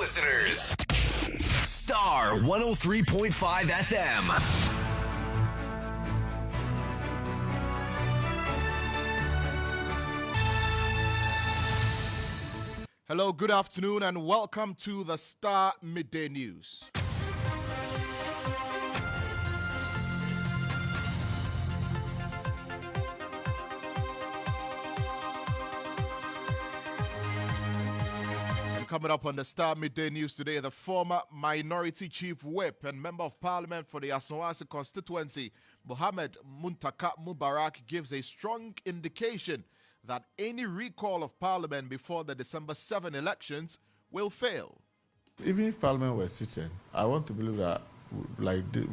listeners. Starr 103.5 FM. Hello, good afternoon, and welcome to the Starr Midday News. Coming up on the Starr Midday News today, the former Minority Chief Whip and Member of Parliament for the Asawasi constituency, Mohammed Muntaka Mubarak, gives a strong indication that any recall of Parliament before the December 7 elections will fail. Even if Parliament were seated, I want to believe that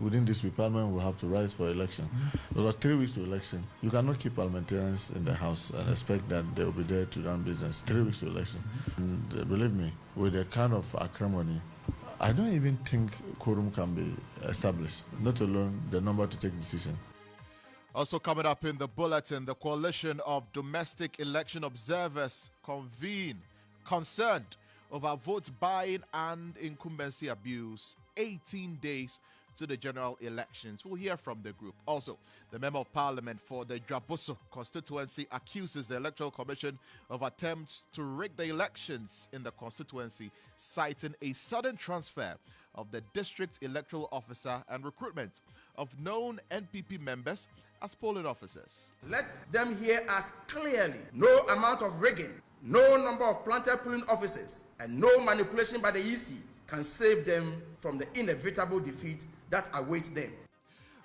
within this week, Parliament will have to rise for election. Because 3 weeks to election, you cannot keep parliamentarians in the House and expect that they will be there to run business. 3 weeks to election. And believe me, with the kind of acrimony, I don't even think quorum can be established, not alone the number to take decision. Also coming up in the bulletin, the coalition of domestic election observers concerned over vote buying and incumbency abuse 18 days to the general elections. We'll hear from the group. Also, the Member of Parliament for the Draboso constituency accuses the Electoral Commission of attempts to rig the elections in the constituency, citing a sudden transfer of the district electoral officer and recruitment of known NPP members as polling officers. Let them hear us clearly. No amount of rigging, no number of planted polling officers, and no manipulation by the EC can save them from the inevitable defeat that awaits them.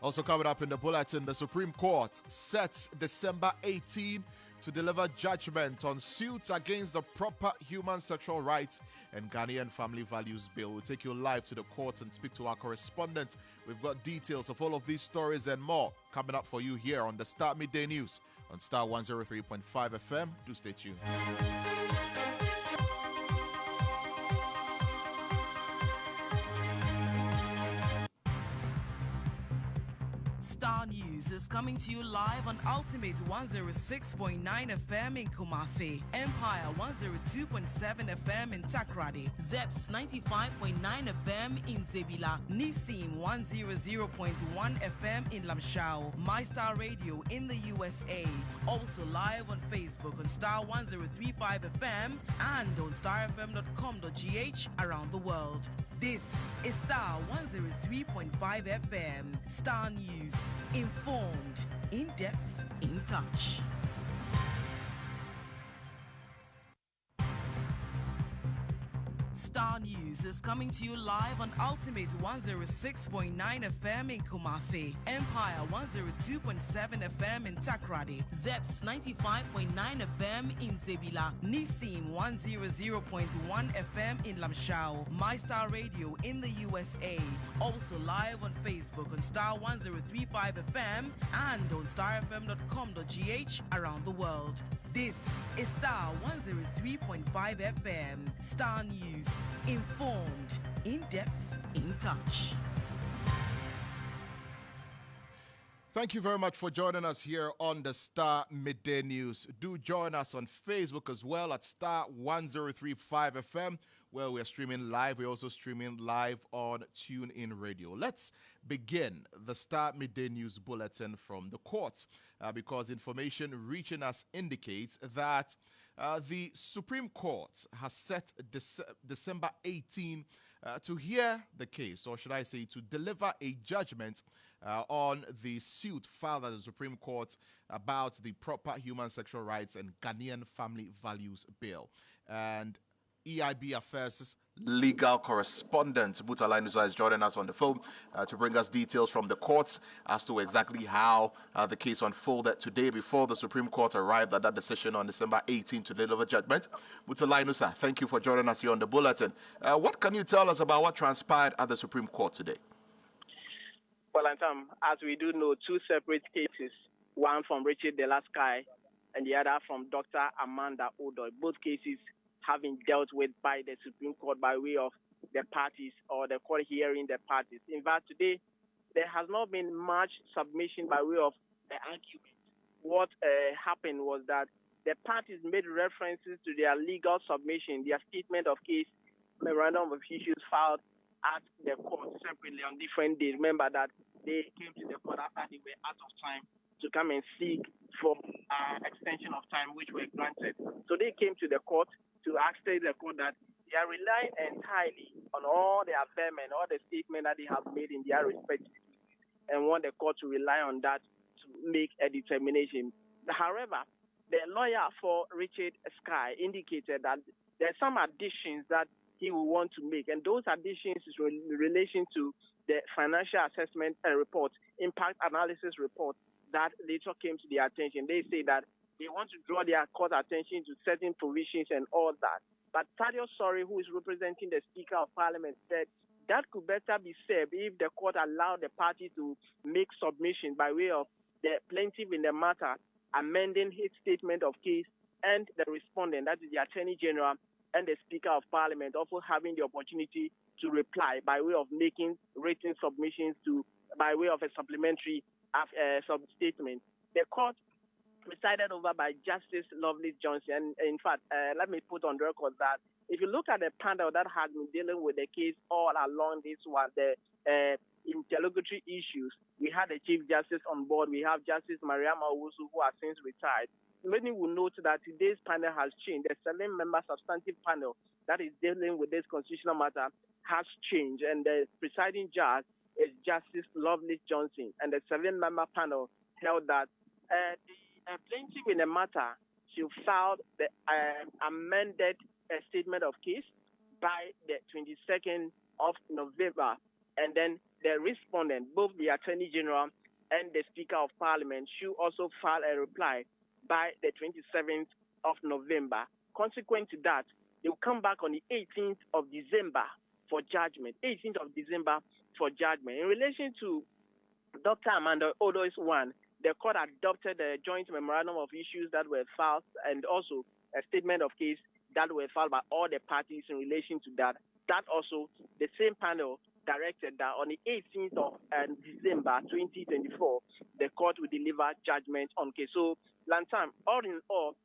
Also coming up in the bulletin, the Supreme Court sets December 18 to deliver judgment on suits against the Proper Human Sexual Rights and Ghanaian Family Values Bill. We'll take you live to the court and speak to our correspondent. We've got details of all of these stories and more coming up for you here on the Starr Midday News on Starr 103.5 FM. Do stay tuned. Starr News is coming to you live on Ultimate 106.9 FM in Kumasi, Empire 102.7 FM in Takrady, Zeps 95.9 FM in Zebila, Nissim 100.1 FM in Lamshao, My Star Radio in the USA, also live on Facebook on Starr 103.5 FM and on starfm.com.gh around the world. This is Starr 103.5 FM. Starr News. Informed, in depth, in touch. Starr News is coming to you live on Ultimate 106.9 FM in Kumasi, Empire 102.7 FM in Takrady, Zeps 95.9 FM in Zebila, Nissim 100.1 FM in Lamshao, My Star Radio in the USA, also live on Facebook on Starr 103.5 FM and on starfm.com.gh around the world. This is Starr 103.5 FM. Starr News. Informed, in depth, in touch. Thank you very much for joining us here on the Starr Midday News. Do join us on Facebook as well at Starr 103.5 FM, where we're streaming live. We're also streaming live on TuneIn Radio. Let's begin the Starr Midday News bulletin from the courts because information reaching us indicates that the Supreme Court has set December 18 to hear the case, or should I say to deliver a judgment on the suit filed at the Supreme Court about the Proper Human Sexual Rights and Ghanaian Family Values Bill. And EIB Affairs legal correspondent Butala Nusa is joining us on the phone to bring us details from the courts as to exactly how the case unfolded today before the Supreme Court arrived at that decision on December 18 to deliver judgment. Butala Nusa, thank you for joining us here on the bulletin. What can you tell us about what transpired at the Supreme Court today? Well, Lantam, as we do know, two separate cases, one from Richard Delaskai and the other from Dr. Amanda Odoy. Both cases have been dealt with by the Supreme Court by way of the parties or the court hearing the parties. In fact, today, there has not been much submission by way of the argument. What happened was that the parties made references to their legal submission, their statement of case, memorandum of issues filed at the court separately on different days. Remember that they came to the court after they were out of time to come and seek for extension of time, which were granted. So they came to the court to ask the court that they are relying entirely on all the affirmation, all the statements that they have made in their respective and want the court to rely on that to make a determination. However, the lawyer for Richard Sky indicated that there are some additions that he will want to make, and those additions is in relation to the financial assessment report, impact analysis report that later came to their attention. They say that they want to draw their court attention to certain provisions and all that. But Thaddeus Sorry, who is representing the Speaker of Parliament, said that could better be said if the court allowed the party to make submission by way of the plaintiff in the matter amending his statement of case and the respondent, that is the Attorney General, and the Speaker of Parliament also having the opportunity to reply by way of making written submissions by way of a supplementary sub-statement. The court presided over by Justice Lovelace Johnson. And in fact, let me put on record that if you look at the panel that has been dealing with the case all along this one, the interlocutory issues, we had the Chief Justice on board. We have Justice Mariama Owusu, who has since retired. Many will note that today's panel has changed. The 7-member substantive panel that is dealing with this constitutional matter has changed, and the presiding judge is Justice Lovelace Johnson. And the 7-member panel held that the plaintiff in the matter should file the amended statement of case by the 22nd of November, and then the respondent, both the Attorney General and the Speaker of Parliament, should also file a reply by the 27th of November. Consequent to that, they will come back on the 18th of December for judgment. 18th of December for judgment. In relation to Dr. Amanda Odoy's one, the court adopted a joint memorandum of issues that were filed and also a statement of case that were filed by all the parties in relation to that. That also, the same panel directed that on the 18th of December 2024, the court will deliver judgment on case. So, Lantam, all in all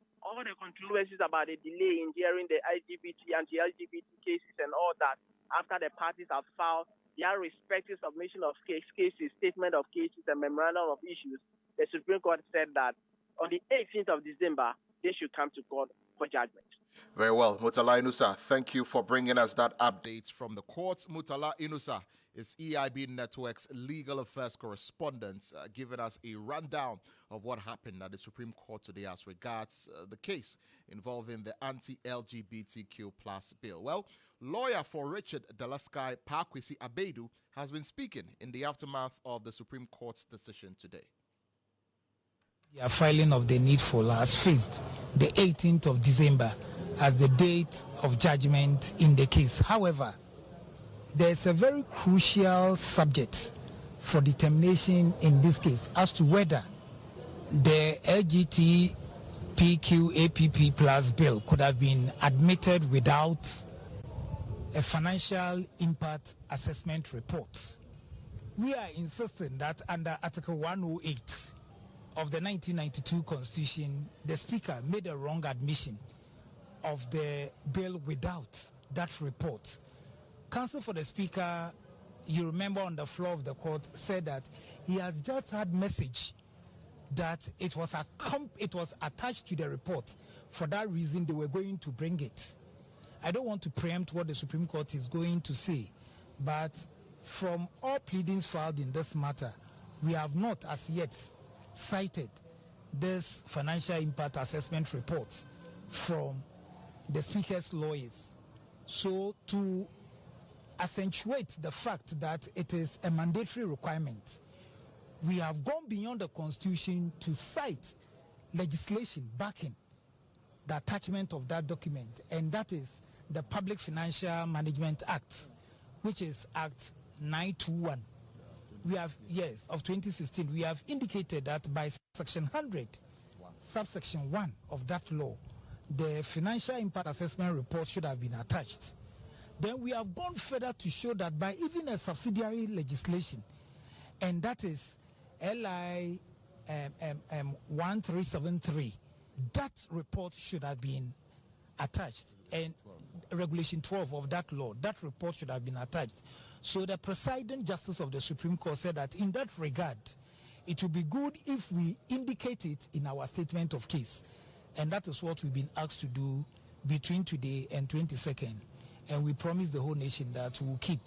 the controversies about the delay in hearing the LGBT, anti-LGBT cases and all that, after the parties have filed their respective submission of cases, statement of cases, and memorandum of issues, the Supreme Court said that on the 18th of December, they should come to court for judgment. Very well. Mutala Inusa, thank you for bringing us that updates from the courts. Mutala Inusa is EIB Network's legal affairs correspondent, giving us a rundown of what happened at the Supreme Court today as regards the case involving the anti-LGBTQ plus bill. Well, lawyer for Richard Delaskai Pakwesi Abedu has been speaking in the aftermath of the Supreme Court's decision today. The filing of the needful has fixed the 18th of December as the date of judgment in the case. However, there's a very crucial subject for determination in this case as to whether the LGBTQ APP bill could have been admitted without a financial impact assessment report. We are insisting that under Article 108 of the 1992 Constitution, the Speaker made a wrong admission of the bill without that report. Counsel for the Speaker, you remember on the floor of the court, said that he has just had message that it was attached to the report. For that reason, they were going to bring it. I don't want to preempt what the Supreme Court is going to say, but from all pleadings filed in this matter, we have not as yet cited this financial impact assessment report from the Speaker's lawyers. So to accentuate the fact that it is a mandatory requirement, we have gone beyond the Constitution to cite legislation backing the attachment of that document, and that is the Public Financial Management Act, which is Act 921. We have, yes, of 2016, we have indicated that by Section 100, subsection 1 of that law, the financial impact assessment report should have been attached. Then we have gone further to show that by even a subsidiary legislation, and that is LI 1373, that report should have been attached. And Regulation 12 of that law. That report should have been attached. So the presiding justice of the Supreme Court said that in that regard, it would be good if we indicate it in our statement of case. And that is what we've been asked to do between today and 22nd. And we promise the whole nation that we'll keep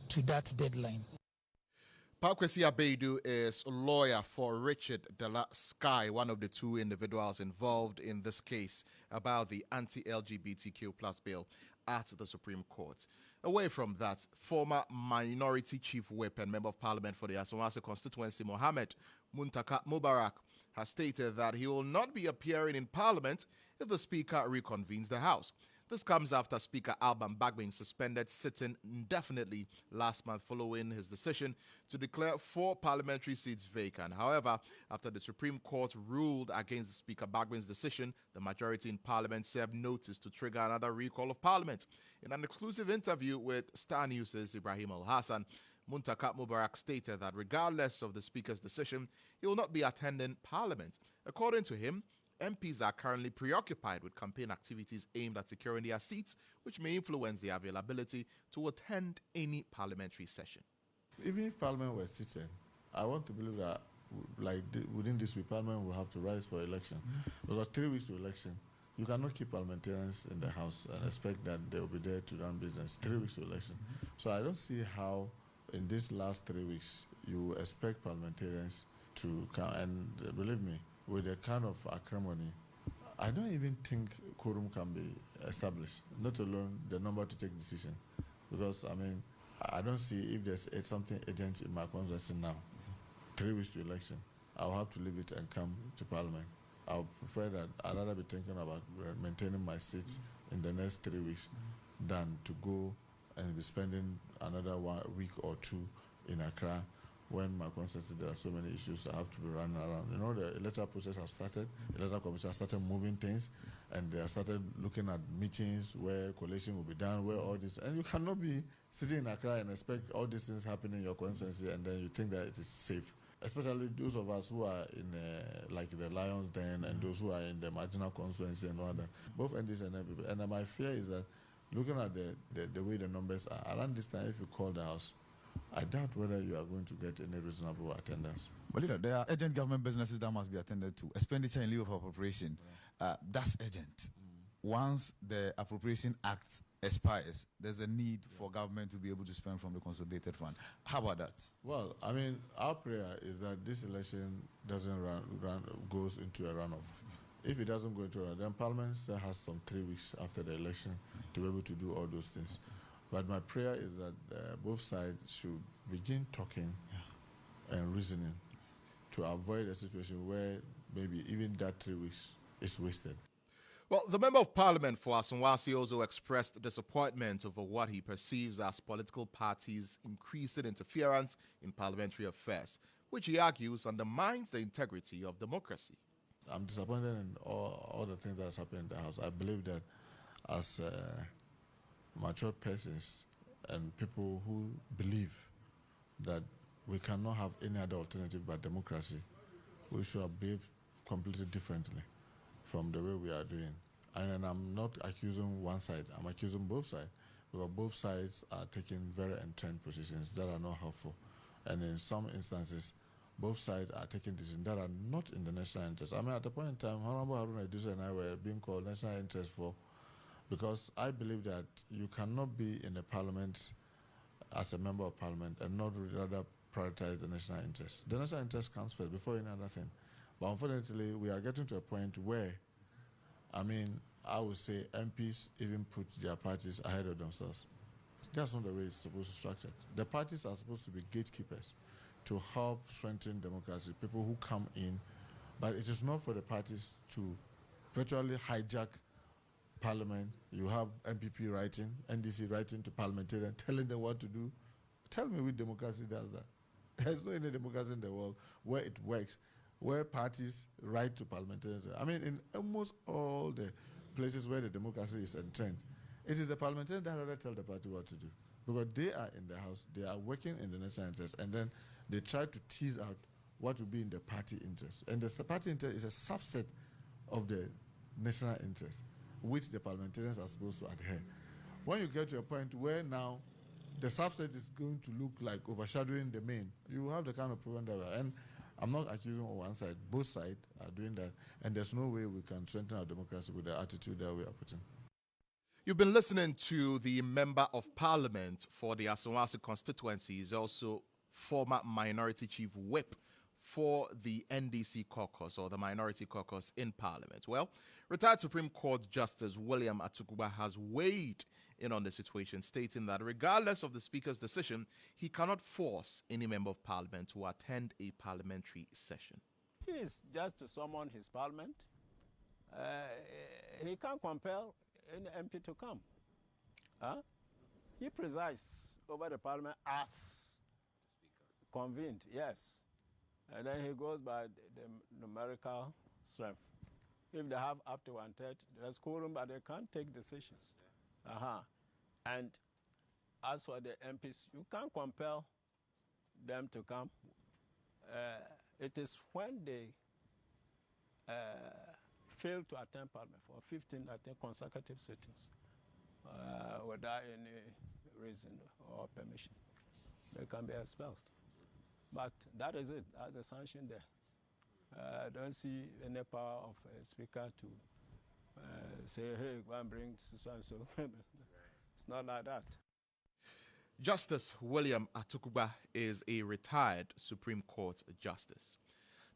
to that deadline. Pakwesi Abedu is a lawyer for Richard De La Sky, one of the two individuals involved in this case about the anti-LGBTQ plus bill at the Supreme Court. Away from that, former Minority Chief Whip and Member of Parliament for the Asawase constituency, Mohammed Muntaka Mubarak, has stated that he will not be appearing in Parliament if the Speaker reconvenes the House. This comes after Speaker Alban Bagbin suspended sitting indefinitely last month following his decision to declare 4 parliamentary seats vacant. However, after the Supreme Court ruled against Speaker Bagbin's decision, the majority in Parliament served notice to trigger another recall of Parliament. In an exclusive interview with Starr News' Ibrahim Al-Hassan, Muntaka Mubarak stated that regardless of the Speaker's decision, he will not be attending Parliament. According to him, MPs are currently preoccupied with campaign activities aimed at securing their seats, which may influence their availability to attend any parliamentary session. Even if Parliament were sitting, I want to believe that within this week, Parliament will have to rise for election. Because 3 weeks to election, you cannot keep parliamentarians in the House and expect that they will be there to run business. 3 weeks to election. So I don't see how in these last 3 weeks you expect parliamentarians to come. And believe me, with the kind of acrimony, I don't even think quorum can be established, not alone the number to take decision. Because, I mean, I don't see if there's something urgent in my constituency now. 3 weeks to election, I'll have to leave it and come to Parliament. I'll prefer that I'd rather be thinking about maintaining my seat in the next 3 weeks than to go and be spending another 1 week or 2 in Accra when my constituency there are so many issues I have to be running around. You know, the electoral process has started, the electoral commission has started moving things, and they have started looking at meetings where collation will be done, where all this, and you cannot be sitting in Accra and expect all these things happening in your constituency and then you think that it is safe. Especially those of us who are in like the Lions Den and those who are in the marginal constituency and all that. Both NDs and NPP. And my fear is that looking at the way the numbers are, around this time if you call the House, I doubt whether you are going to get any reasonable attendance. Well, you know, there are urgent government businesses that must be attended to. Expenditure in lieu of appropriation, that's urgent. Once the Appropriation Act expires, there's a need for government to be able to spend from the consolidated fund. How about that? Well, I mean, our prayer is that this election doesn't goes into a runoff. If it doesn't go into a runoff, then Parliament still has some 3 weeks after the election to be able to do all those things. But my prayer is that both sides should begin talking and reasoning to avoid a situation where maybe even that 3 weeks is wasted. Well, the Member of Parliament for Asawase also expressed disappointment over what he perceives as political parties' increasing interference in parliamentary affairs, which he argues undermines the integrity of democracy. I'm disappointed in all the things that's happened in the House. I believe that as mature persons and people who believe that we cannot have any other alternative but democracy, we should have behaved completely differently from the way we are doing. And I'm not accusing one side, I'm accusing both sides, because both sides are taking very entrenched positions that are not helpful. And in some instances, both sides are taking decisions that are not in the national interest. I mean, at the point in time, Honorable Haruna Iddrisu and I were being called national interest because I believe that you cannot be in a parliament as a member of parliament and not rather prioritize the national interest. The national interest comes first before any other thing. But unfortunately, we are getting to a point where, I mean, I would say MPs even put their parties ahead of themselves. That's not the way it's supposed to structure. The parties are supposed to be gatekeepers to help strengthen democracy, people who come in, but it is not for the parties to virtually hijack Parliament. You have MPP writing, NDC writing to parliamentarians, telling them what to do. Tell me which democracy does that. There's no any democracy in the world where it works, where parties write to parliamentarians. I mean, in almost all the places where the democracy is entrenched, it is the parliamentarians that rather tell the party what to do. Because they are in the House, they are working in the national interest, and then they try to tease out what will be in the party interest. And the party interest is a subset of the national interest, which the parliamentarians are supposed to adhere. when you get to a point where now the subset is going to look like overshadowing the main, you have the kind of problem that, and I'm not accusing on one side, both sides are doing that, and there's no way we can strengthen our democracy with the attitude that we are putting. You've been listening to the Member of Parliament for the Asawasi constituency, is also former Minority Chief Whip for the NDC caucus, or the Minority Caucus in Parliament. Well, retired Supreme Court Justice William Atukuba has weighed in on the situation, stating that regardless of the Speaker's decision, he cannot force any Member of Parliament to attend a parliamentary session. He is just to summon his Parliament. He can't compel any MP to come. He presides over the Parliament as convened, yes. And then he goes by the numerical strength. If they have up to 1/3, there's quorum, but they can't take decisions. And as for the MPs, you can't compel them to come. It is when they fail to attend Parliament for 15, I think, consecutive sittings without any reason or permission, they can be expelled. But that is it. That's a sanction there. I don't see any power of a speaker to say, hey, go and bring so and so. It's not like that. Justice William Atukuba is a retired Supreme Court justice.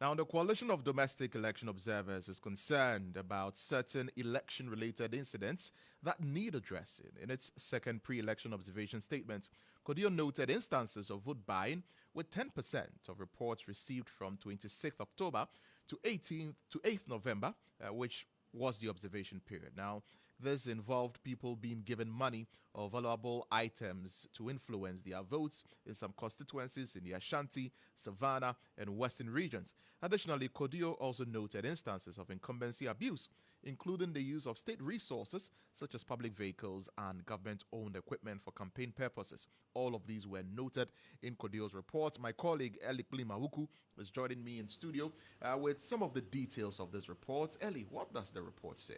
Now, the Coalition of Domestic Election Observers is concerned about certain election-related incidents that need addressing. In its second pre-election observation statement, CODIO noted instances of vote buying, with 10% of reports received from 26th October to 8th November, which was the observation period. Now, this involved people being given money or valuable items to influence their votes in some constituencies in the Ashanti, Savannah, and Western regions. Additionally, CODIO also noted instances of incumbency abuse, including the use of state resources such as public vehicles and government-owned equipment for campaign purposes. All of these were noted in CODIO's report. My colleague Eli Klimawuku is joining me in studio with some of the details of this report. Eli, what does the report say?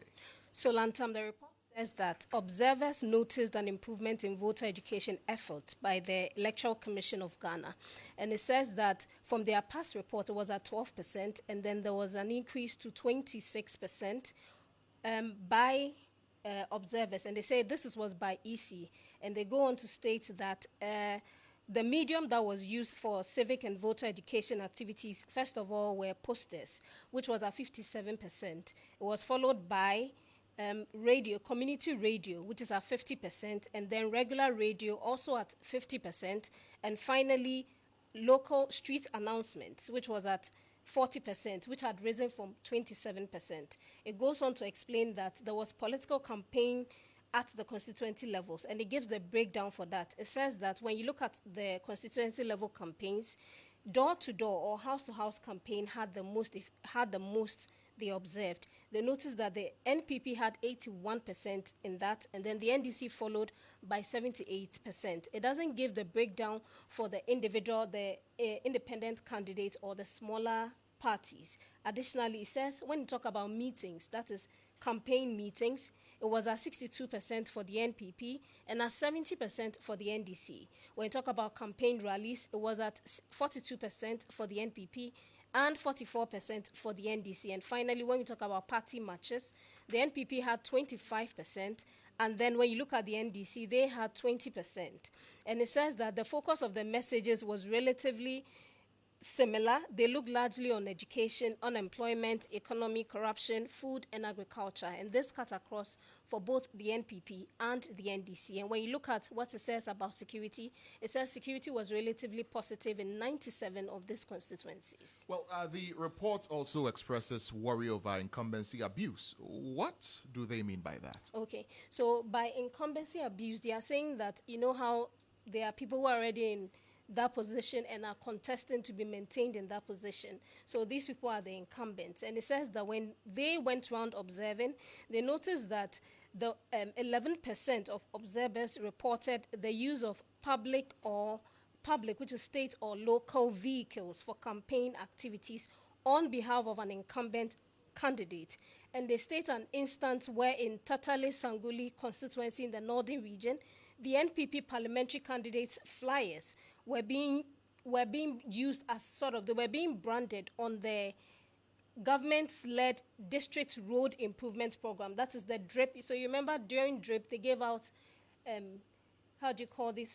So, Lantam, the report says that observers noticed an improvement in voter education efforts by the Electoral Commission of Ghana. And it says that from their past report, it was at 12%, and then there was an increase to 26% by observers. And they say this was by EC. And they go on to state that the medium that was used for civic and voter education activities, first of all, were posters, which was at 57%. It was followed by radio, community radio, which is at 50%, and then regular radio also at 50%, and finally local street announcements, which was at 40%, which had risen from 27%. It goes on to explain that there was political campaign at the constituency levels, and it gives the breakdown for that. It says that when you look at the constituency level campaigns, door-to-door or house-to-house campaign had the most they observed. They noticed that the NPP had 81% in that, and then the NDC followed by 78%. It doesn't give the breakdown for the individual, the independent candidate, or the smaller parties. Additionally, it says when you talk about meetings, that is campaign meetings, it was at 62% for the NPP and at 70% for the NDC. When you talk about campaign rallies, it was at 42% for the NPP and 44% for the NDC. And finally, when we talk about party matches, the NPP had 25%, and then when you look at the NDC, they had 20%. And it says that the focus of the messages was relatively similar. They look largely on education, unemployment, economy, corruption, food, and agriculture. And this cut across for both the NPP and the NDC. And when you look at what it says about security, it says security was relatively positive in 97 of these constituencies. Well, the report also expresses worry over incumbency abuse. What do they mean by that? Okay, so by incumbency abuse, they are saying that, you know how there are people who are already in that position and are contesting to be maintained in that position. So these people are the incumbents. And it says that when they went around observing, they noticed that the 11% of observers reported the use of public, which is state or local vehicles for campaign activities on behalf of an incumbent candidate. And they state an instance where in Tatale Sanguli constituency in the northern region, the NPP parliamentary candidates' flyers were being used as they were being branded on the government-led district road improvement program. That is the DRIP. So you remember during DRIP, they gave out,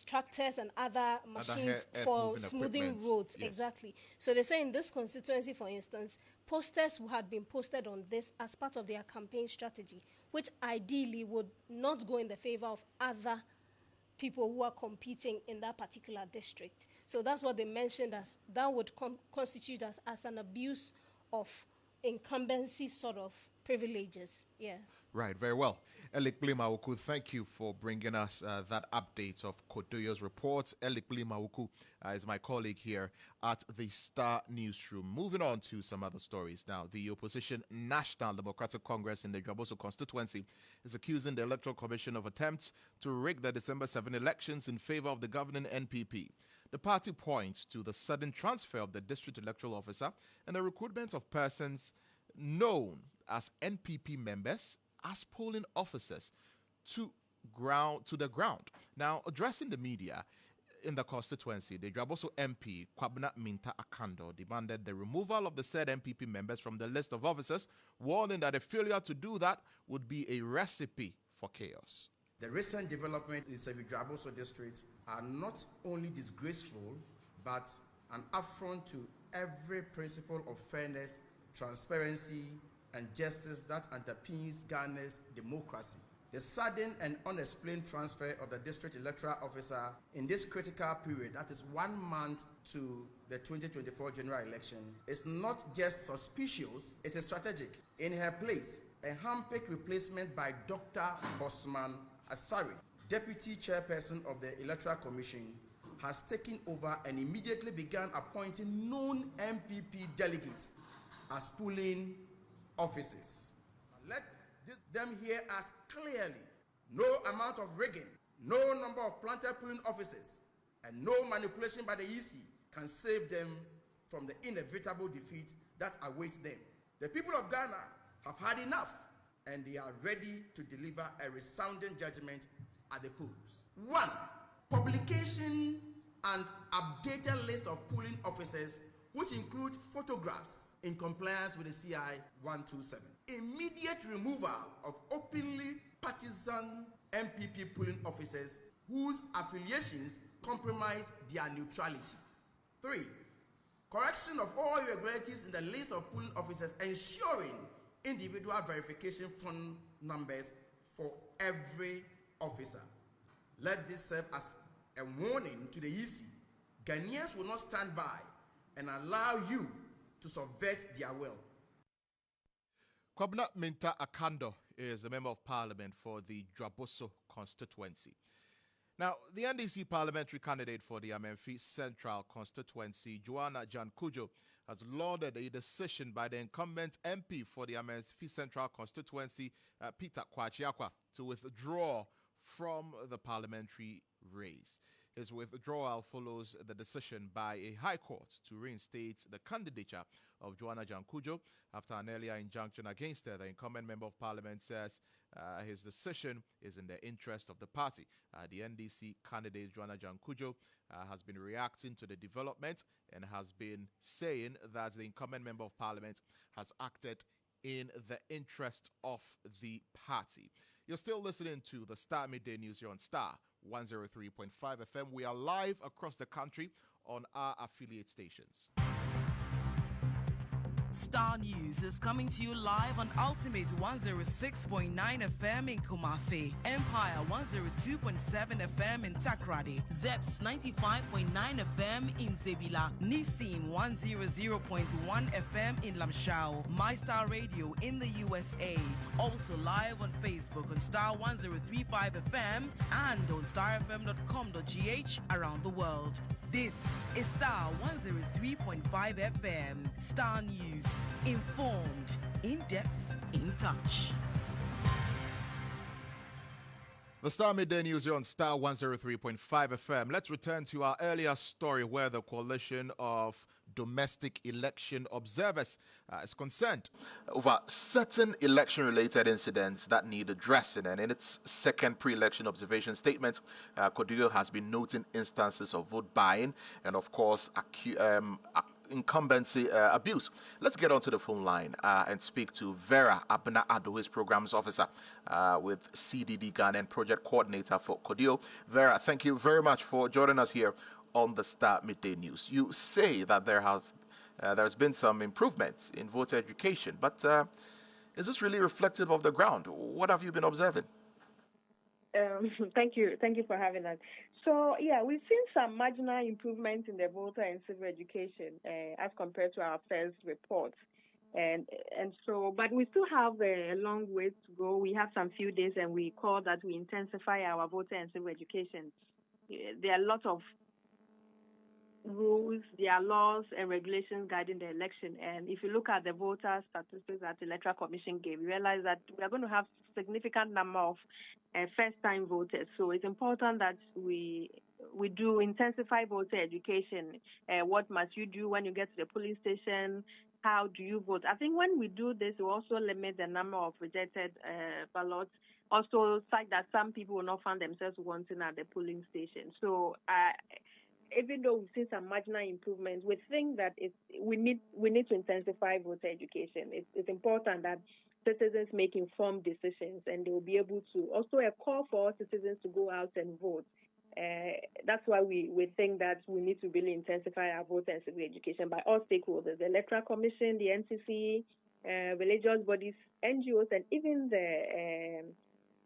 tractors and other machines for smoothing roads. Yes. Exactly. So they say in this constituency, for instance, posters had been posted on this as part of their campaign strategy, which ideally would not go in the favor of other people who are competing in that particular district. So that's what they mentioned as that would constitute as an abuse of incumbency privileges. Yes. Right, very well. Elikpli Mauku, thank you for bringing us that update of Kodoyo's reports. Elikpli Mauku is my colleague here at the Star Newsroom. Moving on to some other stories now. The opposition National Democratic Congress in the Draboso constituency is accusing the Electoral Commission of attempts to rig the December 7 elections in favor of the governing NPP. The party points to the sudden transfer of the district electoral officer and the recruitment of persons known as NPP members as polling officers to the ground. Now, addressing the media in the constituency, the Draboso MP, Kwabena Minta Akando, demanded the removal of the said NPP members from the list of officers, warning that a failure to do that would be a recipe for chaos. The recent development in the Draboso district are not only disgraceful, but an affront to every principle of fairness, transparency, and justice that underpins Ghana's democracy. The sudden and unexplained transfer of the district electoral officer in this critical period, that is 1 month to the 2024 general election, is not just suspicious, it is strategic. In her place, a hand-picked replacement by Dr. Bosman Asari, deputy chairperson of the Electoral Commission, has taken over and immediately began appointing known MPP delegates as polling officers. Let them hear us clearly. No amount of rigging, no number of planted polling officers, and no manipulation by the EC can save them from the inevitable defeat that awaits them. The people of Ghana have had enough, and they are ready to deliver a resounding judgment at the polls. 1. Publication and updated list of polling officers, which include photographs in compliance with the CI 127. Immediate removal of openly partisan MPP polling officers whose affiliations compromise their neutrality. 3. Correction of all irregularities in the list of polling officers, ensuring individual verification phone numbers for every officer. Let this serve as a warning to the EC. Ghanaians will not stand by and allow you to subvert their will. Kwabena Minta Akando is the Member of Parliament for the Draboso constituency. Now, the NDC parliamentary candidate for the Amenfi Central constituency, Joanna Jankujo, has lauded a decision by the incumbent MP for the Amenfi Central constituency, Peter Kwachiakwa, to withdraw from the parliamentary race. His withdrawal follows the decision by a high court to reinstate the candidature of Joanna Jankujo after an earlier injunction against her. The incumbent member of parliament says his decision is in the interest of the party. The NDC candidate Joanna Jankujo has been reacting to the development and has been saying that the incumbent member of parliament has acted in the interest of the party. You're still listening to the Star Midday News here on Star 103.5 FM. We are live across the country on our affiliate stations. Star News is coming to you live on Ultimate 106.9 FM in Kumasi, Empire 102.7 FM in Takrady, Zeps 95.9 FM in Zebila, Nissim 100.1 FM in Lamshao, My Star Radio in the USA. Also live on Facebook on Star 103.5 FM and on starfm.com.gh around the world. This is Star 103.5 FM. Star News. Informed, in depth, in touch. The Star Midday News here on Star 103.5 FM. Let's return to our earlier story where the coalition of domestic election observers is concerned over certain election-related incidents that need addressing. And in its second pre-election observation statement, Kodio has been noting instances of vote buying and, of course, incumbency abuse. Let's get onto the phone line and speak to Vera Abna-Ado, his programs officer with CDD Ghana and project coordinator for Kodio. Vera, thank you very much for joining us here on the Star Midday News. You say that there's been some improvements in voter education, but is this really reflective of the ground? What have you been observing? Thank you for having us. So, yeah, we've seen some marginal improvements in the voter and civil education as compared to our first report. And so, but we still have a long way to go. We have some few days, and we call that we intensify our voter and civil education. There are a lot of rules, there are laws and regulations guiding the election. And if you look at the voter statistics that the Electoral Commission gave, you realize that we are going to have significant number of first-time voters. So it's important that we do intensify voter education. What must you do when you get to the polling station? How do you vote? I think when we do this, we also limit the number of rejected ballots. Also, such that some people will not find themselves wanting at the polling station. So even though we've seen some marginal improvements, we think that we need to intensify voter education. It's important that citizens make informed decisions, and they will be able to. Also, a call for all citizens to go out and vote. That's why we think that we need to really intensify our voter and civil education by all stakeholders: the Electoral Commission, the NCC, religious bodies, NGOs, and even the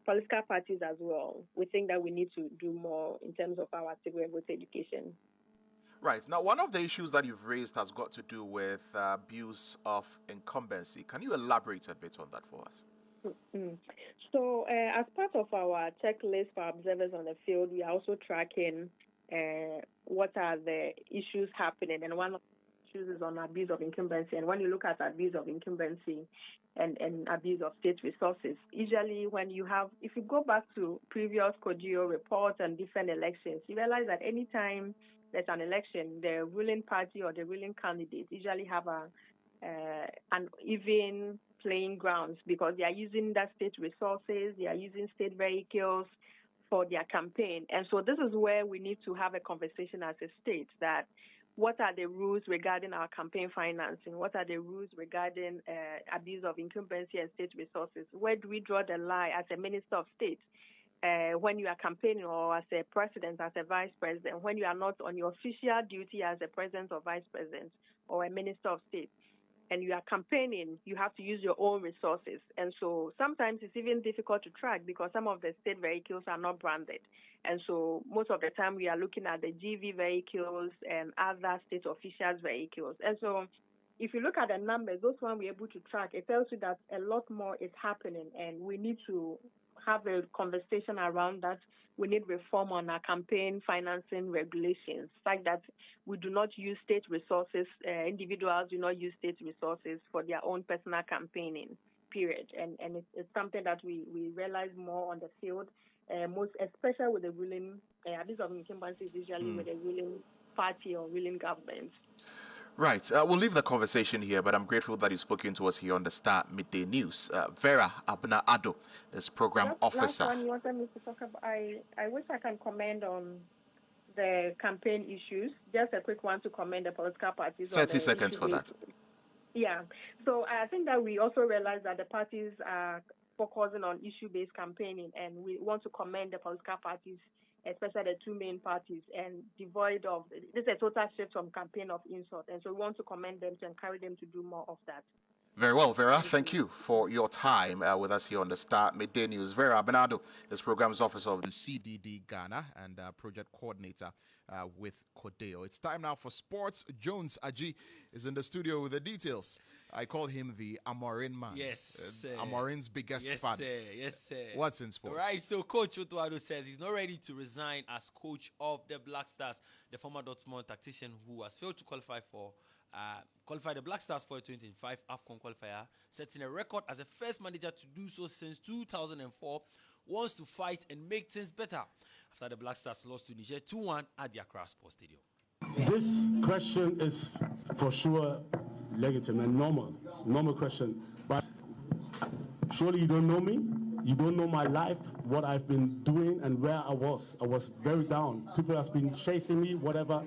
political parties as well. We think that we need to do more in terms of our civil and voter education. Right. Now, one of the issues that you've raised has got to do with abuse of incumbency. Can you elaborate a bit on that for us? Mm-hmm. So, as part of our checklist for observers on the field, we are also tracking what are the issues happening. And one of the issues is on abuse of incumbency. And when you look at abuse of incumbency and abuse of state resources, usually if you go back to previous CODIO reports and different elections, you realize that anytime there's an election, the ruling party or the ruling candidate usually have an even playing grounds because they are using that state resources, they are using state vehicles for their campaign. And so this is where we need to have a conversation as a state that what are the rules regarding our campaign financing? What are the rules regarding abuse of incumbency and state resources? Where do we draw the line as a minister of state? When you are campaigning or as a president, as a vice president, when you are not on your official duty as a president or vice president or a minister of state, and you are campaigning, you have to use your own resources. And so sometimes it's even difficult to track because some of the state vehicles are not branded. And so most of the time we are looking at the GV vehicles and other state officials' vehicles. And so if you look at the numbers, those ones we're able to track, it tells you that a lot more is happening, and we need to have a conversation around that. We need reform on our campaign financing regulations, such that we do not use state resources, individuals do not use state resources for their own personal campaigning, period. And it's something that we realize more on the field, most especially with the ruling, abuse of incumbency is usually with the ruling party or ruling government. Right. We'll leave the conversation here, but I'm grateful that you've spoken to us here on the Star Midday News. Vera Abna-Ado is program officer. Last one you wanted me to talk about. I wish I can comment on the campaign issues. Just a quick one to comment the political parties. 30 seconds for that. Yeah. So I think that we also realize that the parties are focusing on issue-based campaigning, and we want to commend the political parties, especially the two main parties, and devoid of this is a total shift from campaign of insult. And so we want to commend them to encourage them to do more of that. Very well, Vera. Thank you for your time with us here on the Star Midday News. Vera Abna-Ado is Programs Officer of the CDD Ghana and Project Coordinator with Kodeo. It's time now for sports. Jones Aji is in the studio with the details. I call him the Amorin man. Yes, Amorin's biggest fan. Yes, sir. What's in sports? Right, so Coach Otuado says he's not ready to resign as coach of the Black Stars, the former Dortmund tactician who has failed to qualify the Black Stars for a 2025 AFCON qualifier, setting a record as the first manager to do so since 2004, wants to fight and make things better after the Black Stars lost to Niger 2-1 at the Accra Sports Stadium. This question is for sure legitimate and normal question. But surely you don't know me. You don't know my life, what I've been doing, and where I was. I was very down. People have been chasing me, whatever.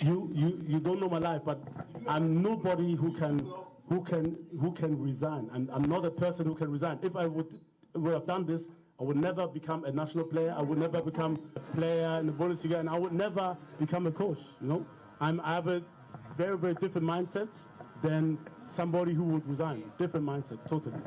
You don't know my life, but I'm nobody who can resign. I'm not a person who can resign. If I would have done this, I would never become a national player. I would never become a player in the Bundesliga, and I would never become a coach. You know, I have a very, very different mindset than somebody who would resign. Different mindset, totally.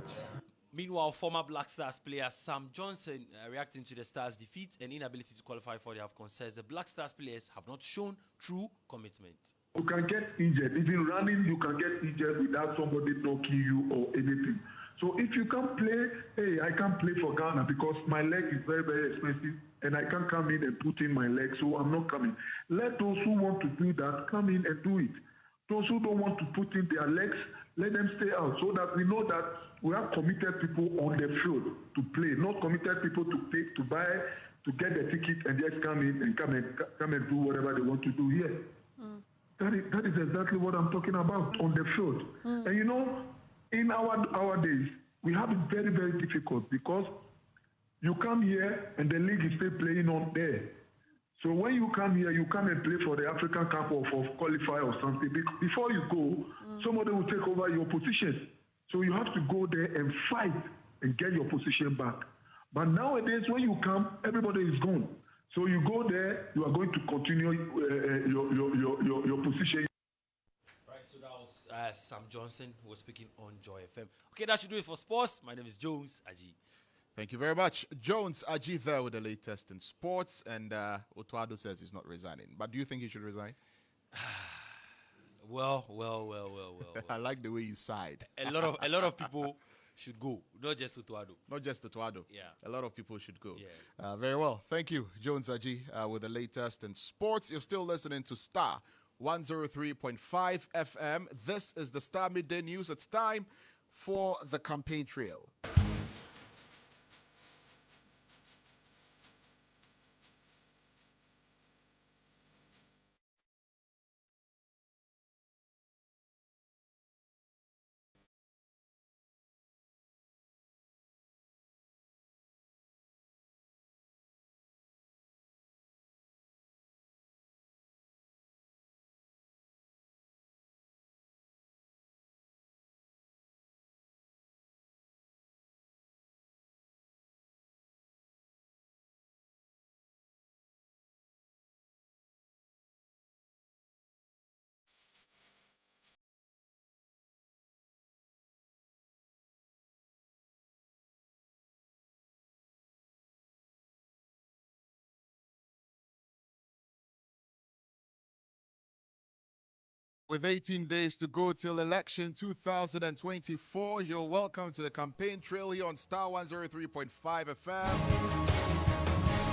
Meanwhile, former Black Stars player Sam Johnson reacting to the Stars' defeat and inability to qualify for the AFCON says the Black Stars players have not shown true commitment. You can get injured. Even running, you can get injured without somebody knocking you or anything. So if you can't play, hey, I can't play for Ghana because my leg is very, very expensive and I can't come in and put in my leg, so I'm not coming. Let those who want to do that come in and do it. Those who don't want to put in their legs, let them stay out so that we know that we have committed people on the field to play, not committed people to pay, to buy, to get the ticket and just come in and come and do whatever they want to do here. That is exactly what I'm talking about on the field. And you know, in our days, we have it very, very difficult because you come here and the league is still playing on there. So when you come here, you come and play for the African Cup or for qualify or something. Before you go, somebody will take over your position. So you have to go there and fight and get your position back. But nowadays, when you come, everybody is gone. So you go there, you are going to continue your position. Right, so that was Sam Johnson who was speaking on Joy FM. Okay, that should do it for sports. My name is Jones Aji. Thank you very much. Jones Aji there with the latest in sports, and Otuado says he's not resigning. But do you think he should resign? Well. I like the way you sighed. A lot of people should go, not just Otuado. Not just Otuado. Yeah. A lot of people should go. Yeah. Very well. Thank you, Jones Aji, with the latest in sports. You're still listening to Starr 103.5 FM. This is the Starr Midday News. It's time for the campaign trail. With 18 days to go till election 2024, you're welcome to the campaign trail here on Starr 103.5 FM.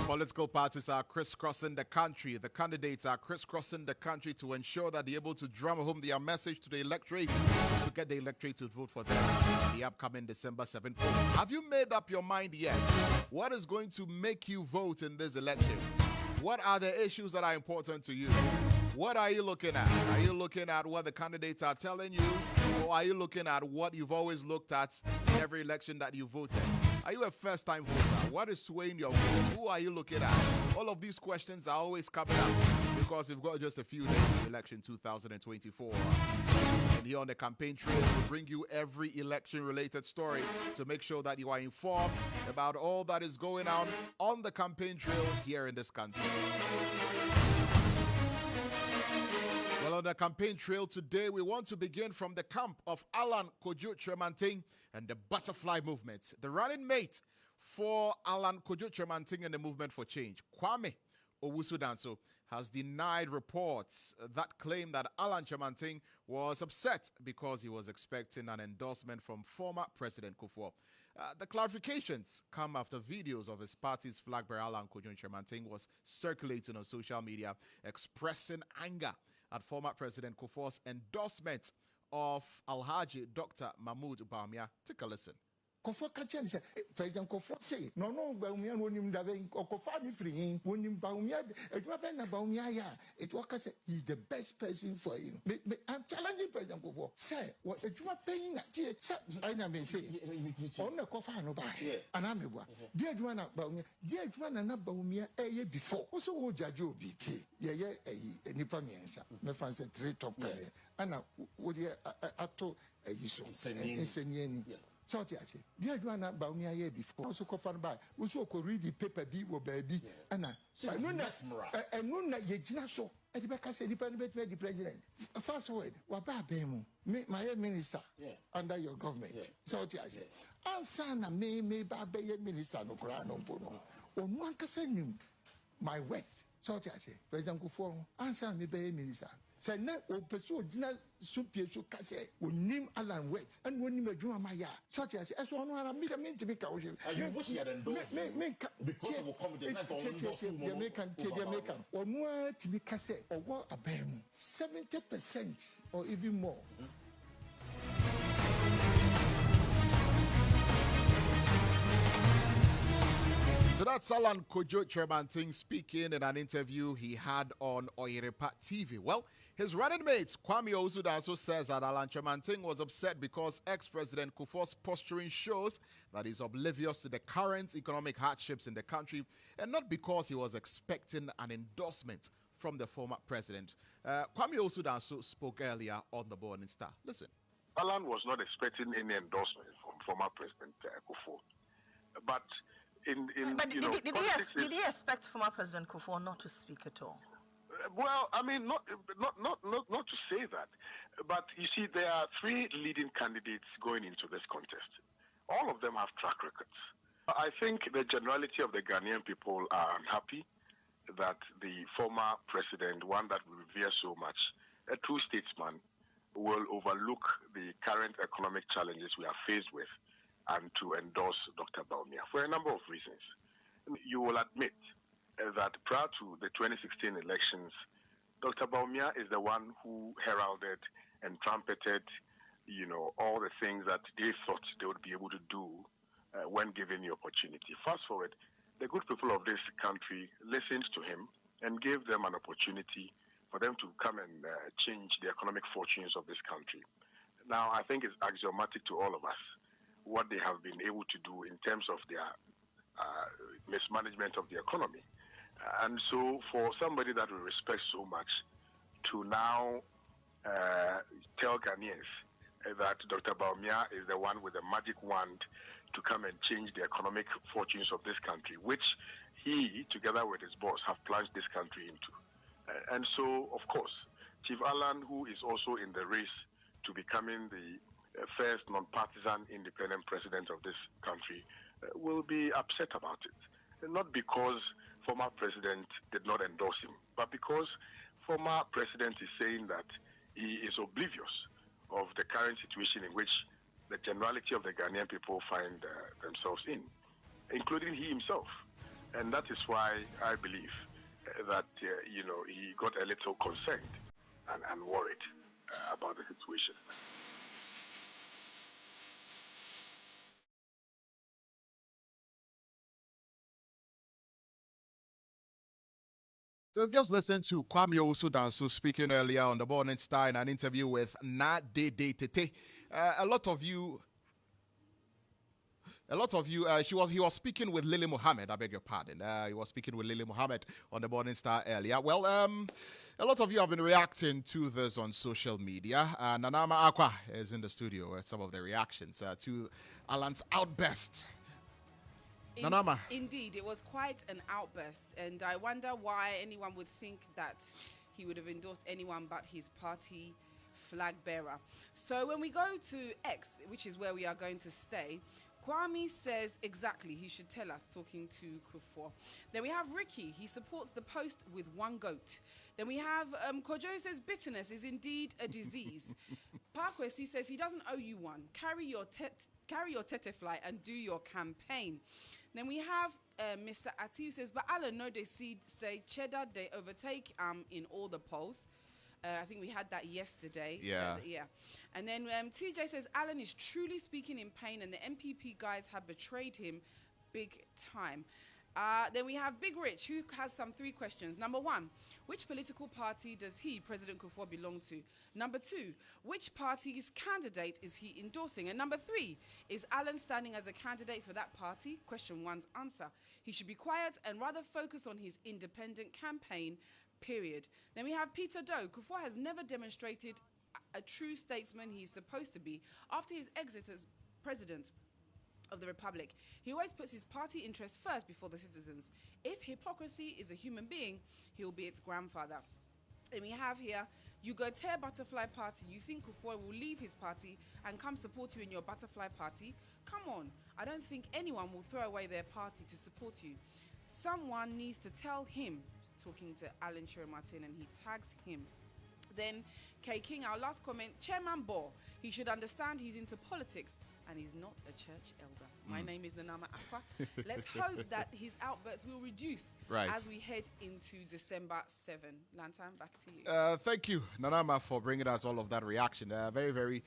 Political parties are crisscrossing the country. The candidates are crisscrossing the country to ensure that they're able to drum home their message to the electorate, to get the electorate to vote for them in the upcoming December 7th vote. Have you made up your mind yet? What is going to make you vote in this election? What are the issues that are important to you? What are you looking at? Are you looking at what the candidates are telling you? Or are you looking at what you've always looked at in every election that you voted? Are you a first-time voter? What is swaying your vote? Who are you looking at? All of these questions are always coming up because we've got just a few days to election 2024. And here on the campaign trail, we'll bring you every election-related story to make sure that you are informed about all that is going on the campaign trail here in this country. Well, on the campaign trail today, we want to begin from the camp of Alan Kojo Tremanting and the Butterfly Movement. The running mate for Alan Kojo Tremanting and the Movement for Change, Kwame Owusu-Danso, has denied reports that claim that Alan Tremanting was upset because he was expecting an endorsement from former President Kufuor. The clarifications come after videos of his party's flag bearer Alan Kojo Tremanting was circulating on social media expressing anger at former President Kufuor's endorsement of Alhaji Dr. Mahmoud Bawumia. Take a listen. Kofo kachen say President Kofo say no Baumia wonim da ben Kofa ni free wonim Baumia edwa ben na Baumia ya it work say he's the best person for you. I'm challenging President Kofo say what edwa paying na tie say I na me say on na Kofa no ba ana mebwa di edwa na Baumia di edwa na Baumia before also wo judge obi tie ye nipa miensa me fan say 3 top career ana wo de ato so insenieni. So I say, dear Joanna Baumia ye before also coffin by, also could read the paper be or baby, and Nuna Yejina so, at the back I said, dependent the president. Fast word, Waba Bemu, my minister under your government. So I say, Ansana may Babe minister no Grano Bono, or one can my wealth. So I say, President Kufo, answer me by minister. Say na o peso dina supie so kase onim Alan West and wonim adwuma maya so tia say eso no ara me me ka wo hwe you wish you had endorsed me because of comedy na go endorse the American onu a timi kase owo abem 70% or even more. So that's Alan Kojo Tremanting speaking in an interview he had on Oyerepa TV. Well, his running mate, Kwame Osudanso, says that Alan Tremanting was upset because ex-President Kufuor's posturing shows that he's oblivious to the current economic hardships in the country and not because he was expecting an endorsement from the former president. Kwame Osudanso spoke earlier on the Morning Star. Listen. Alan was not expecting any endorsement from former President Kufuor. But did he expect former President Kufuor not to speak at all? Well, I mean, not to say that, but you see, there are 3 leading candidates going into this contest. All of them have track records. I think the generality of the Ghanaian people are unhappy that the former president, one that we revere so much, a true statesman, will overlook the current economic challenges we are faced with and to endorse Dr. Baumia for a number of reasons. You will admit that prior to the 2016 elections, Dr. Baumia is the one who heralded and trumpeted, all the things that they thought they would be able to do when given the opportunity. Fast forward, the good people of this country listened to him and gave them an opportunity for them to come and change the economic fortunes of this country. Now, I think it's axiomatic to all of us what they have been able to do in terms of their mismanagement of the economy. And so for somebody that we respect so much to now tell Ghanaians that Dr. Baumia is the one with the magic wand to come and change the economic fortunes of this country, which he, together with his boss, have plunged this country into. And so, of course, Chief Alan, who is also in the race to becoming the first non-partisan independent president of this country, will be upset about it. Not because former president did not endorse him, but because former president is saying that he is oblivious of the current situation in which the generality of the Ghanaian people find themselves in, including he himself. And that is why I believe that, he got a little concerned and worried about the situation. So just listen to Kwame Osudanso speaking earlier on the Morning Star in an interview with Midday. A lot of you, he was speaking with Lily Mohammed. I beg your pardon. He was speaking with Lily Mohammed on the Morning Star earlier. Well, a lot of you have been reacting to this on social media. Nanama Aqua is in the studio with some of the reactions to Alan's outburst. Nanama. Indeed, it was quite an outburst, and I wonder why anyone would think that he would have endorsed anyone but his party flag bearer. So when we go to X, which is where we are going to stay, Kwame says exactly he should tell us, talking to Kufuor. Then we have Ricky. He supports the post with one goat. Then we have Kojo says bitterness is indeed a disease. Parkwes, he says he doesn't owe you one. Carry your tetefly and do your campaign. Then we have Mr. Ati who says, but Alan, no, they say cheddar, they overtake in all the polls. I think we had that yesterday. Yeah. Yeah. And then TJ says, Alan is truly speaking in pain and the MPP guys have betrayed him big time. Then we have Big Rich, who has some 3 questions. Number 1, which political party does he, President Kufuor, belong to? Number 2, which party's candidate is he endorsing? And number 3, is Alan standing as a candidate for that party? Question 1's answer. He should be quiet and rather focus on his independent campaign, period. Then we have Peter Doe. Kufuor has never demonstrated a true statesman he is supposed to be after his exit as president of the Republic. He always puts his party interests first before the citizens. If hypocrisy is a human being, he'll be its grandfather. And we have here, you go tear Butterfly Party. You think Kufuor will leave his party and come support you in your Butterfly Party? Come on. I don't think anyone will throw away their party to support you. Someone needs to tell him, talking to Alan Chirimartin, and he tags him. Then K King, our last comment, Chairman Bo, he should understand he's into politics and he's not a church elder. My name is Nanama Akwa. Let's hope that his outbursts will reduce as we head into December 7. Lantam, back to you. Thank you, Nanama, for bringing us all of that reaction. Very, very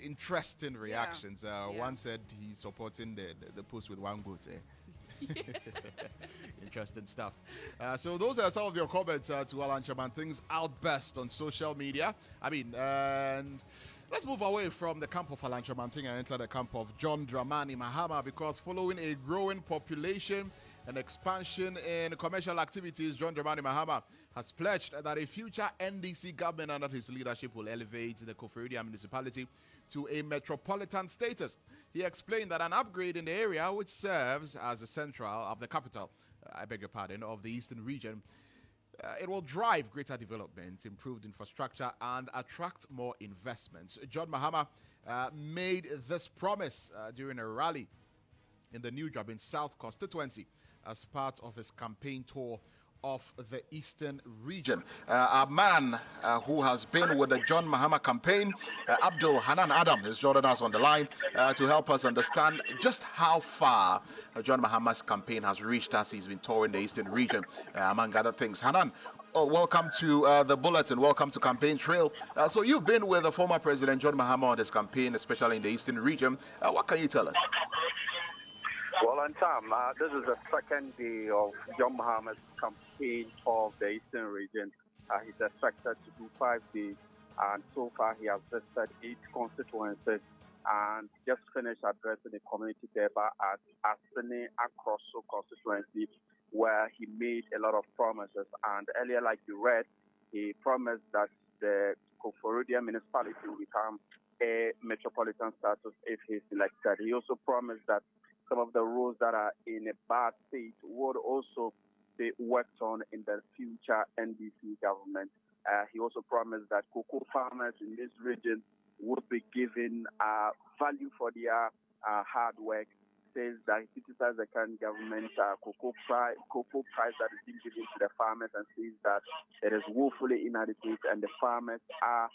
interesting reactions. One said he's supporting the post with one vote. Interesting stuff. So those are some of your comments to Alan Chamanting's outburst on social media. And let's move away from the camp of Alan Chamanting and enter the camp of John Dramani Mahama, because following a growing population and expansion in commercial activities, John Dramani Mahama has pledged that a future NDC government under his leadership will elevate the Koforidua municipality to a metropolitan status. He explained that an upgrade in the area, which serves as the central of the capital, of the eastern region, it will drive greater development, improved infrastructure, and attract more investments. John Mahama made this promise during a rally in the New Job in South constituency as part of his campaign tour of the eastern region. A man who has been with the John Mahama campaign, Abdul Hanan Adam, is joining us on the line to help us understand just how far John Mahama's campaign has reached as he's been touring the eastern region, among other things. Hanan, welcome to the bulletin. Welcome to Campaign Trail. So you've been with the former President John Mahama on his campaign, especially in the eastern region. What can you tell us? Well, Lantam, this is the second day of John Mahama's campaign of the eastern region. He's expected to do 5 days, and so far he has visited 8 constituencies and just finished addressing the community there at Asini Akroso constituency, where he made a lot of promises. And earlier, like you read, he promised that the Koforidua municipality will become a metropolitan status if he's elected. He also promised that some of the roads that are in a bad state would also be worked on in the future NDC government. He also promised that cocoa farmers in this region would be given value for their hard work. Says that he criticizes the current government cocoa price that is being given to the farmers, and says that it is woefully inadequate and the farmers are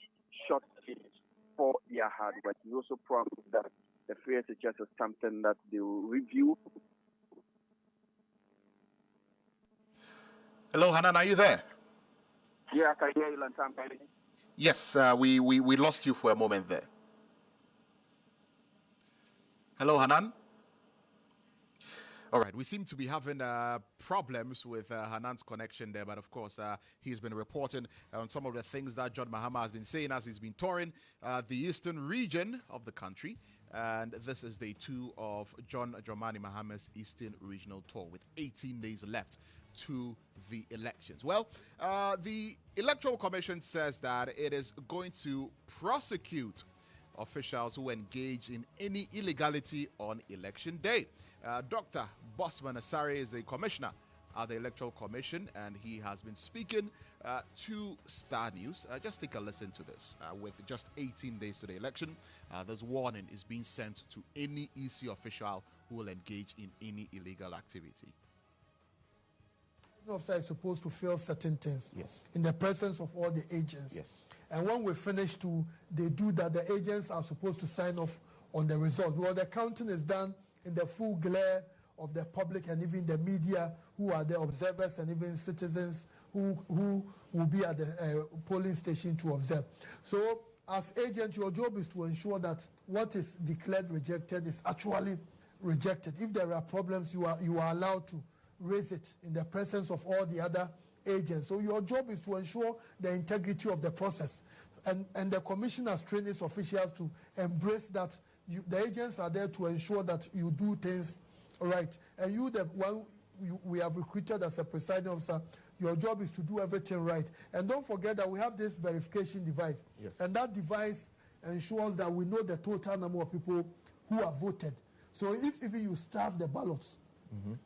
short-changed for their hard work. He also promised that the free SHS is something that they will review. Hello, Hanan, are you there? Yeah, I can hear you, Lantam. Yes, we lost you for a moment there. Hello, Hanan? All right, we seem to be having problems with Hanan's connection there, but of course, he's been reporting on some of the things that John Mahama has been saying as he's been touring the eastern region of the country. And this is day 2 of John Dramani Mahama's Eastern Regional Tour, with 18 days left to the elections. Well, the Electoral Commission says that it is going to prosecute officials who engage in any illegality on election day. Dr. Bosman Asare is a commissioner at the Electoral Commission, and he has been speaking to Starr News. Just take a listen to this. With just 18 days to the election, this warning is being sent to any EC official who will engage in any illegal activity. The officer is supposed to fill certain things in the presence of all the agents. And when we finish they do that, the agents are supposed to sign off on the result. Because the counting is done in the full glare of the public and even the media, who are the observers, and even citizens who will be at the polling station to observe. So as agent, your job is to ensure that what is declared rejected is actually rejected. If there are problems, you are allowed to raise it in the presence of all the other agents. So your job is to ensure the integrity of the process. And the commission has trained its officials to embrace that. The agents are there to ensure that you do things right. And you, the one we have recruited as a presiding officer, your job is to do everything right. And don't forget that we have this verification device. Yes. And that device ensures that we know the total number of people who have voted. So if even you staff the ballots,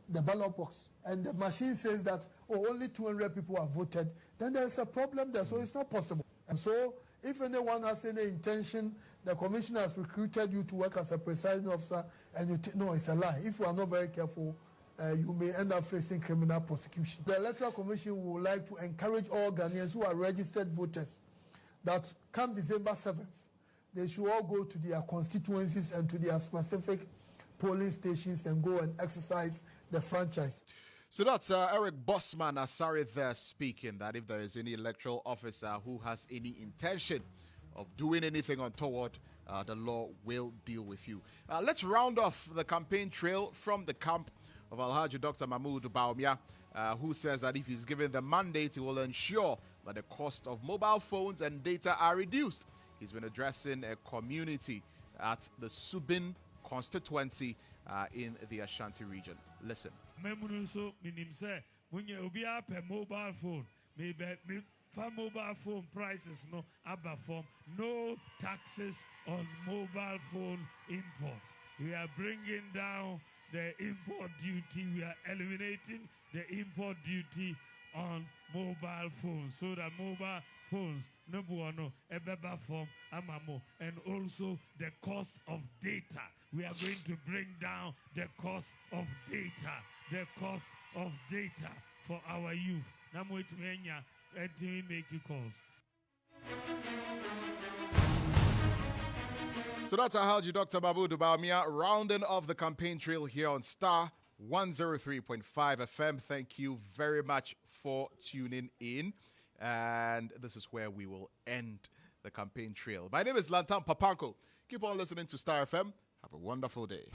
the ballot box, and the machine says that only 200 people have voted, then there is a problem there. So it's not possible. And so if anyone has any intention, the commission has recruited you to work as a presiding officer, and you no, it's a lie. If you are not very careful, you may end up facing criminal prosecution. The Electoral Commission would like to encourage all Ghanaians who are registered voters that come December 7th, they should all go to their constituencies and to their specific polling stations and go and exercise the franchise. So that's Eric Bossman Asari there speaking that if there is any electoral officer who has any intention of doing anything untoward, the law will deal with you. Let's round off the campaign trail from the camp of Alhaji Dr. Mahmoud Bawumia, who says that if he's given the mandate, he will ensure that the cost of mobile phones and data are reduced. He's been addressing a community at the Subin constituency in the Ashanti region. Listen. Mobile phone, for mobile phone prices no abba form, no taxes on mobile phone imports. We are bringing down the import duty. We are eliminating the import duty on mobile phones so that mobile phones no buono ebeba form amamo, and also the cost of data. We are going to bring down the cost of data. The cost of data for our youth. Namu itmenya and make you calls. So that's Alhaji Dr. Mahmoud Bawumia rounding off the campaign trail here on Starr 103.5 FM. Thank you very much for tuning in. And this is where we will end the campaign trail. My name is Lantam Papanko. Keep on listening to Starr FM. Have a wonderful day.